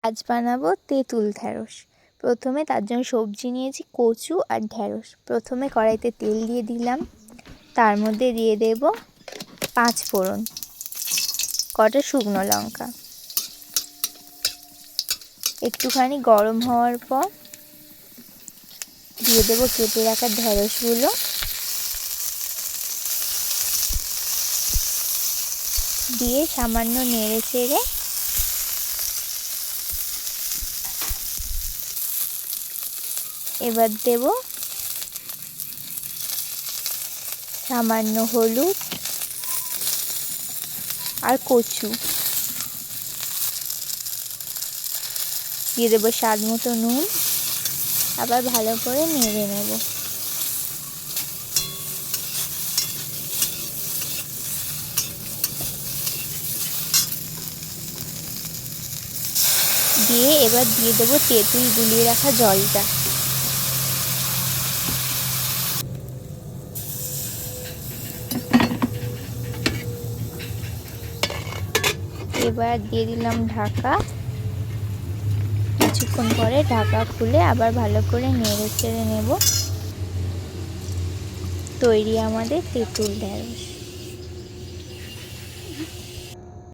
আজ বানাবো তেঁতুল ঢ্যাঁড়স। প্রথমে তার জন্য সবজি নিয়েছি কচু আর ঢ্যাঁড়স। প্রথমে কড়াইতে তেল দিয়ে দিলাম, তার মধ্যে দিয়ে দেব 5 ফোড়ন, কটা শুকনো লঙ্কা। একটুখানি গরম হওয়ার পর দিয়ে দেব কেটে রাখা ঢ্যাঁড়সগুলো, দিয়ে সামান্য নেড়ে চেড়ে এবার দেব সামান্য হলুদ আর কচু, দিয়ে দেবো স্বাদ মতো নুন। আবার ভালো করে নেড়ে নেব। দিয়ে এবার দিয়ে দেবো তেঁতুল গুলিয়ে রাখা জলটা। এবার দিয়ে দিলাম ঢাকা। কিছুক্ষণ পরে ঢাকা খুলে আবার ভালো করে নেড়ে চেড়ে নেব। তৈরি আমাদের তেঁতুল ঢ্যাঁড়স।